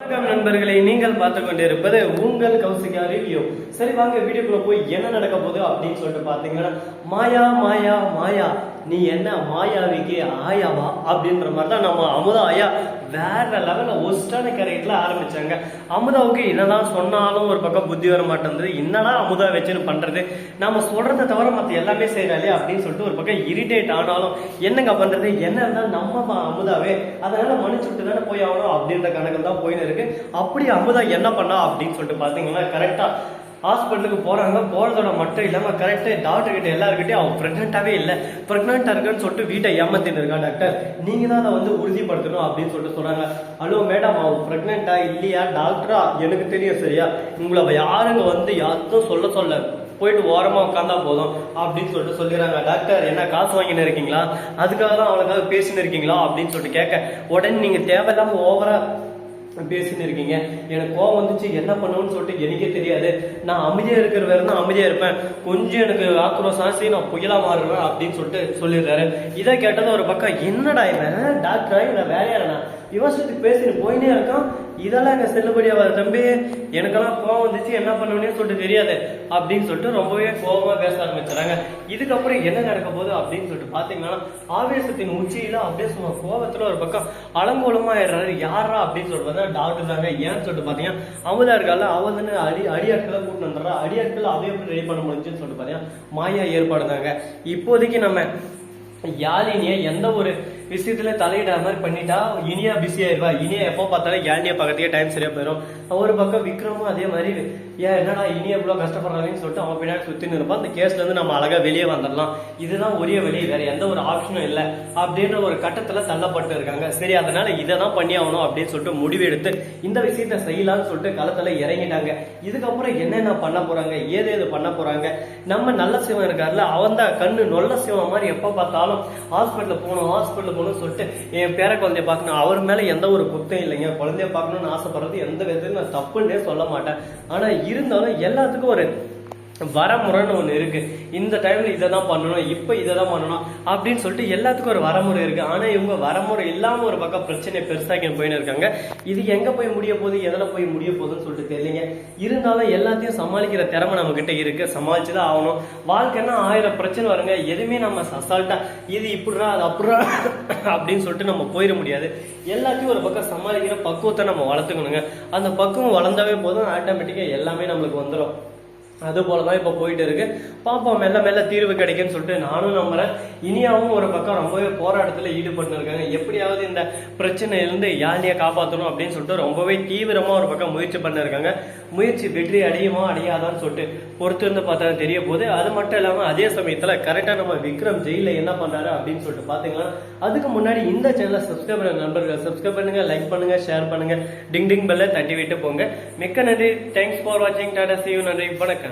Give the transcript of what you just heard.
வணக்கம் நண்பர்களை, நீங்கள் பார்த்து கொண்டிருப்பது உங்கள் கௌசிகா ரிவ்யூ. சரி, வாங்க வீடியோக்குள்ள போய் என்ன நடக்க போகுது அப்படின்னு சொல்லிட்டு பாத்தீங்கன்னா, மாயா மாயா மாயா நீ என்ன மாயாவிக்கு ஆயாவா அப்படின்ற மாதிரி தான் நம்ம அமுதா ஆயா வேற லெவல்ல ஒஸ்டான கேரக்டர்ல ஆரம்பிச்சாங்க. அமுதாவுக்கு என்னதான் சொன்னாலும் ஒரு பக்கம் புத்தி வர மாட்டேங்குது. என்னடா அமுதா வச்சுன்னு பண்றது, நம்ம சொல்றதை தவிர மத்த எல்லாமே செய்யறாளே அப்படின்னு சொல்லிட்டு ஒரு பக்கம் இரிட்டேட் ஆனாலும் என்னங்க பண்றது, என்ன இருந்தாலும் நம்ம அமுதாவே, அதனால மன்னிச்சு விட்டு தானே போய் ஆகணும் அப்படின்ற கணக்கு தான் போயின்னு இருக்கு. அப்படி அமுதா என்ன பண்ணா அப்படின்னு சொல்லிட்டு பாத்தீங்கன்னா, கரெக்டா ஹாஸ்பிட்டலுக்கு போறாங்க. போறதோட மட்டும் இல்லாம கரெக்டா டாக்டர் கிட்ட எல்லாருக்கிட்டையும் அவன் பிரெக்னென்ட்டாவே இல்லை, பிரெக்னென்ட்டா இருக்குன்னு சொல்லிட்டு வீட்டை ஏமாத்தின்னு இருக்கா. டாக்டர், நீங்க தான் அதை வந்து உறுதிப்படுத்தணும் அப்படின்னு சொல்லிட்டு சொல்றாங்க. ஹலோ மேடம், அவன் பிரெக்னென்ட்டா இல்லையா டாக்டரா எனக்கு தெரியும், சரியா? உங்களை யாருங்க வந்து யாரும் சொல்ல போயிட்டு ஓரமா உட்காந்தா போதும் அப்படின்னு சொல்லிட்டு சொல்லிடுறாங்க. டாக்டர், என்ன காசு வாங்கின்னு இருக்கீங்களா, அதுக்காக தான் அவளுக்காக பேசின்னு இருக்கீங்களா அப்படின்னு சொல்லிட்டு கேட்க, உடனே நீங்க தேவையில்லாம ஓவரா பேசின்னு இருக்கீங்க, எனக்கு கோவம் வந்துச்சு, என்ன பண்ணுவோன்னு சொல்லிட்டு எனக்கே தெரியாது, நான் அமைதியா இருக்கிற வேற தான் அமைதியா இருப்பேன், கொஞ்சம் எனக்கு ஆக்ரோஷம் ஆசி நான் புயலா மாறுவேன் அப்படின்னு சொல்லிட்டு சொல்லிடுறாரு. இதை கேட்டதும் ஒரு பக்கம், என்னடா இவன் டாக்டரா இல்லை வேலையாடா, இவசத்துக்கு பேசிட்டு போயினே இருக்கான், இதெல்லாம் எங்க செல்லுபடியாவாது தம்பி, எனக்கெல்லாம் கோவம் வந்துச்சு, என்ன பண்ணுவேன்னு சொல்லிட்டு தெரியாது அப்படின்னு சொல்லிட்டு ரொம்பவே கோபமா பேச ஆரம்பிச்சாங்க. இதுக்கப்புறம் என்ன நடக்க போகுது அப்படின்னு சொல்லிட்டு பாத்தீங்கன்னா, ஆவேசத்தின் உச்சியில அப்படியே சும்மா கோபத்துல ஒரு பக்கம் அலங்கோலமா ஆயிடுறாரு. யாரா அப்படின்னு சொல்லிட்டு டாக்டர் தாங்க. ஏன்னு சொல்லிட்டு பாத்தீங்கன்னா, அமுதா இருக்கால, அவ வந்து அடியாட்களை கூட்டு வந்துடுறா. அடியாட்கள் அவைய எப்படி ரெடி பண்ண முடிஞ்சுன்னு சொல்லிட்டு பாத்தீங்கன்னா, மாயா ஏற்பாடு தாங்க. இப்போதைக்கு நம்ம யாழினிய எந்த ஒரு விஷயத்துல தலையிடாத மாதிரி பண்ணிட்டா இனியா பிஸி ஆயிருவா. இனியா எப்போ பார்த்தாலும் யாழினிய பக்கத்துக்கே டைம் சரியா போயிடும். ஒரு பக்கம் விக்ரமும் அதே மாதிரி, ஏன் என்னடா இனியா இவ்வளவு கஷ்டப்படுறாங்கன்னு சொல்லிட்டு அவன் பின்னாடி சுத்தின்னு இருப்பான். அந்த கேஸ்ல இருந்து நம்ம அழகா வெளியே வந்துடலாம், இதுதான் ஒரே வழி, வேற எந்த ஒரு ஆப்ஷனும் இல்லை அப்படின்ற ஒரு கட்டத்துல தள்ளப்பட்டு இருக்காங்க. சரி, அதனால இதை தான் பண்ணி ஆகணும் அப்படின்னு சொல்லிட்டு முடிவு எடுத்து இந்த விஷயத்த செய்யலாம்னு சொல்லிட்டு களத்துல இறங்கிட்டாங்க. இதுக்கப்புறம் என்னென்ன பண்ண போறாங்க, ஏது பண்ண போறாங்க, நம்ம நல்ல சிவன் இருக்காருல்ல, அவன் தான் கண்ணு நொல்ல சிவன் மாதிரி எப்ப பார்த்தாலும் ஹாஸ்பிட்டல் போகணும்னு சொல்லிட்டு என் பேர குழந்தைய பார்க்கணும், அவர் மேல எந்த ஒரு குத்தம் இல்லைங்க, குழந்தைய பார்க்கணும்னு ஆசைப்படுறது எந்த விதத்துல நான் தப்புன்னே சொல்ல மாட்டேன். ஆனா இருந்தாலும் எல்லாத்துக்கும் ஒரு வரமுறைன்னு ஒண்ணு இருக்கு. இந்த டைம்ல இதை தான் பண்ணணும், இப்ப இதை தான் பண்ணணும் அப்படின்னு சொல்லிட்டு எல்லாத்துக்கும் ஒரு வரமுறை இருக்கு. ஆனா இவங்க வரமுறை இல்லாம ஒரு பக்கம் பிரச்சனை பெருசாக்கி போயின்னு இருக்காங்க. இது எங்க போய் முடிய போகுது, எதில் போய் முடிய போகுதுன்னு சொல்லிட்டு தெரியலங்க. இருந்தாலும் எல்லாத்தையும் சமாளிக்கிற திறமை நம்ம கிட்ட இருக்கு, சமாளிச்சுதான் ஆகணும். வாழ்க்கைன்னா 1000 பிரச்சனை வருங்க, எதுவுமே நம்ம அசால்ட்டா இது இப்படிறா அது அப்படிறா அப்படின்னு சொல்லிட்டு நம்ம போயிட முடியாது. எல்லாத்தையும் ஒரு பக்கம் சமாளிக்கிற பக்குவத்தை நம்ம வளர்த்துக்கணுங்க. அந்த பக்குவம் வளர்ந்தாவே போதும், ஆட்டோமேட்டிக்கா எல்லாமே நம்மளுக்கு வந்துடும். அது போலதான் இப்ப போயிட்டு இருக்கு. பாப்போம், மெல்ல மெல்ல தீர்வு கிடைக்குன்னு சொல்லிட்டு நானும் நம்புறேன். இனியாவும் ஒரு பக்கம் ரொம்பவே போராட்டத்துல ஈடுபட்டு இருக்காங்க. எப்படியாவது இந்த பிரச்சனையிலிருந்து யாழினியை காப்பாற்றணும் அப்படின்னு சொல்லிட்டு ரொம்பவே தீவிரமா ஒரு பக்கம் முயற்சி பண்ண இருக்காங்க. முயற்சி வெற்றி அடையுமா அடையாதான்னு சொல்லிட்டு பொறுத்து இருந்து பார்த்தா தெரிய போகுது. அது மட்டும் இல்லாம அதே சமயத்துல கரெக்டா நம்ம விக்ரம் ஜெயில என்ன பண்றாரு அப்படின்னு சொல்லிட்டு பாத்தீங்கன்னா, அதுக்கு முன்னாடி இந்த சேனலை சப்ஸ்கிரைப் பண்ண நண்பர்கள் சப்ஸ்கிரைப் பண்ணுங்க, லைக் பண்ணுங்க, ஷேர் பண்ணுங்க, டிங் டிங் பெல்ல தட்டி விட்டு போங்க. மிக்க நன்றி. தேங்க்ஸ் ஃபார் வாட்சிங். Tata, see you. நன்றி, வணக்கம்.